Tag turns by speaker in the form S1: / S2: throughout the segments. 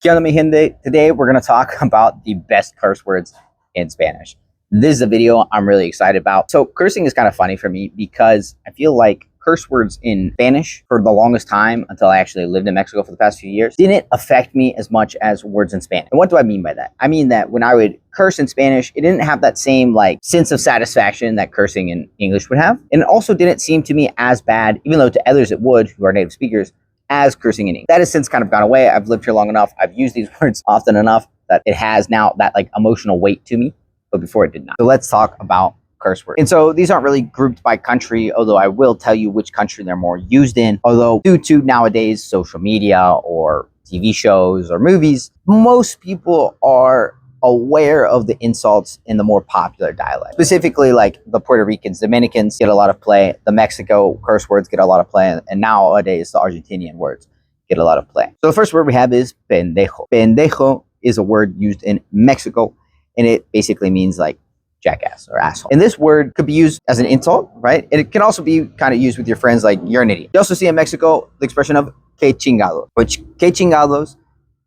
S1: ¿Qué onda, mi gente? Today we're going to talk about the best curse words in Spanish. This is a video I'm really excited about. So cursing is kind of funny for me because I feel like curse words in Spanish for the longest time, until I actually lived in Mexico for the past few years, didn't affect me as much as words in Spanish. And what do I mean by that? I mean that when I would curse in Spanish, it didn't have that same sense of satisfaction that cursing in English would have. And it also didn't seem to me as bad, even though to others it would, who are native speakers, as cursing in English. That has since kind of gone away. I've lived here long enough. I've used these words often enough that it has now that emotional weight to me, but before it did not. So let's talk about curse words. And so these aren't really grouped by country, although I will tell you which country they're more used in. Although due to nowadays social media or TV shows or movies, most people are aware of the insults in the more popular dialect. Specifically, like the Puerto Ricans, Dominicans get a lot of play. The Mexico curse words get a lot of play. And nowadays, the Argentinian words get a lot of play. So the first word we have is pendejo. Pendejo is a word used in Mexico, and it basically means like jackass or asshole. And this word could be used as an insult, right? And it can also be kind of used with your friends like you're an idiot. You also see in Mexico the expression of que chingados, which que chingados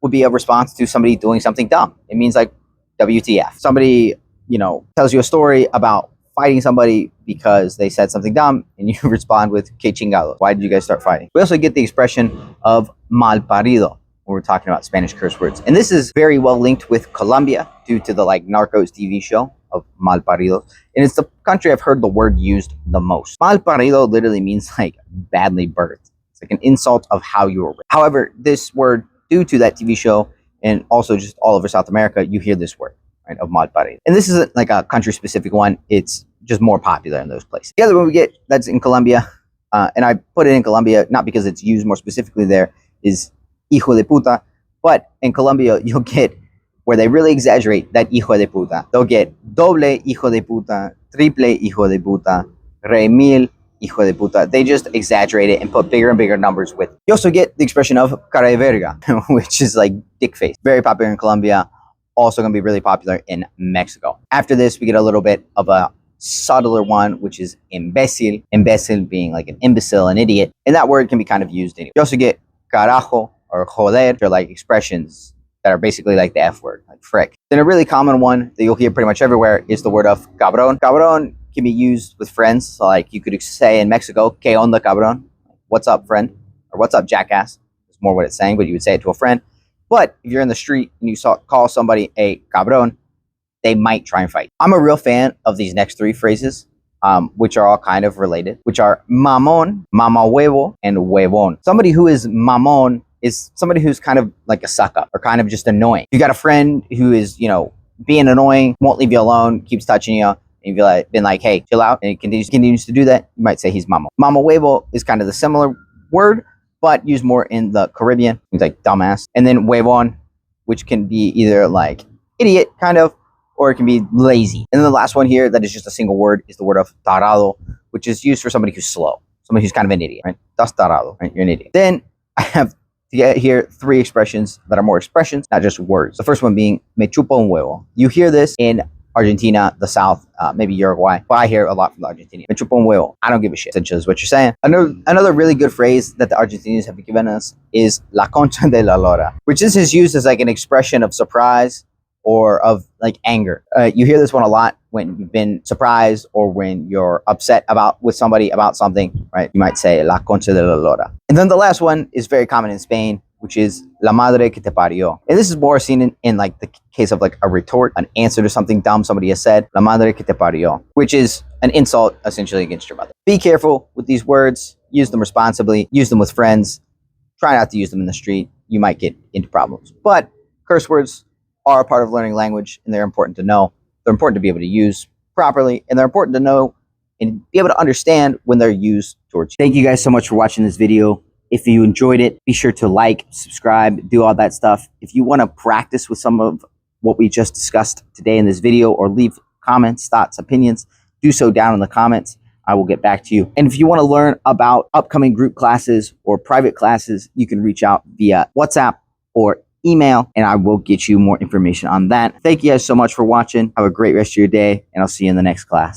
S1: would be a response to somebody doing something dumb. It means like WTF. Somebody, tells you a story about fighting somebody because they said something dumb, and you respond with que chingados. Why did you guys start fighting? We also get the expression of mal parido when we're talking about Spanish curse words. And this is very well linked with Colombia due to the Narcos TV show of mal parido. And it's the country I've heard the word used the most. Mal parido literally means badly birthed. It's like an insult of how you were raised. However, this word, due to that TV show, and also just all over South America, you hear this word, right, of mal parido. And this isn't like a country-specific one. It's just more popular in those places. The other one we get that's in Colombia, and I put it in Colombia not because it's used more specifically there, is hijo de puta. But in Colombia, you'll get, where they really exaggerate that hijo de puta, they'll get doble hijo de puta, triple hijo de puta, re mil hijo de puta. They just exaggerate it and put bigger and bigger numbers with it. You also get the expression of cara de verga, which is like dick face. Very popular in Colombia, also going to be really popular in Mexico. After this, we get a little bit of a subtler one, which is imbécil. Imbécil being like an imbecile, an idiot. And that word can be kind of used anyway. You also get carajo or joder, which are like expressions that are basically like the F word, like frick. Then a really common one that you'll hear pretty much everywhere is the word of cabrón. Cabrón can be used with friends. So you could say in Mexico, que onda cabrón? What's up, friend? Or what's up, jackass? It's more what it's saying, but you would say it to a friend. But if you're in the street and you call somebody a cabrón, they might try and fight. I'm a real fan of these next three phrases, which are all kind of related, which are mamón, mama huevo, and huevón. Somebody who is mamón is somebody who's kind of like a suck up or kind of just annoying. You got a friend who is, being annoying, won't leave you alone, keeps touching you, and you've been like, hey, chill out, and he continues to do that, you might say he's mama. Mama huevo is kind of the similar word, but used more in the Caribbean. It's like dumbass. And then huevón, which can be either like idiot, kind of, or it can be lazy. And then the last one here that is just a single word is the word of tarado, which is used for somebody who's slow, somebody who's kind of an idiot, right? Das tarado, right? You're an idiot. Then I have to get here three expressions that are more expressions, not just words. The first one being me chupa un huevo. You hear this in Argentina, the South, maybe Uruguay, but I hear a lot from the Argentinians. Me chupa un huevo. I don't give a shit, essentially is what you're saying. Another really good phrase that the Argentinians have given us is la concha de la lora, which is used as like an expression of surprise or of anger. You hear this one a lot when you've been surprised or when you're upset with somebody about something, right? You might say la concha de la lora. And then the last one is very common in Spain, which is la madre que te parió. And this is more seen in the case of a retort, an answer to something dumb somebody has said, la madre que te parió, which is an insult essentially against your mother. Be careful with these words, use them responsibly, use them with friends, try not to use them in the street. You might get into problems. But curse words are a part of learning language, and they're important to know. They're important to be able to use properly, and they're important to know and be able to understand when they're used towards you. Thank you guys so much for watching this video. If you enjoyed it, be sure to like, subscribe, do all that stuff. If you want to practice with some of what we just discussed today in this video, or leave comments, thoughts, opinions, do so down in the comments. I will get back to you. And if you want to learn about upcoming group classes or private classes, you can reach out via WhatsApp or email, and I will get you more information on that. Thank you guys so much for watching. Have a great rest of your day, and I'll see you in the next class.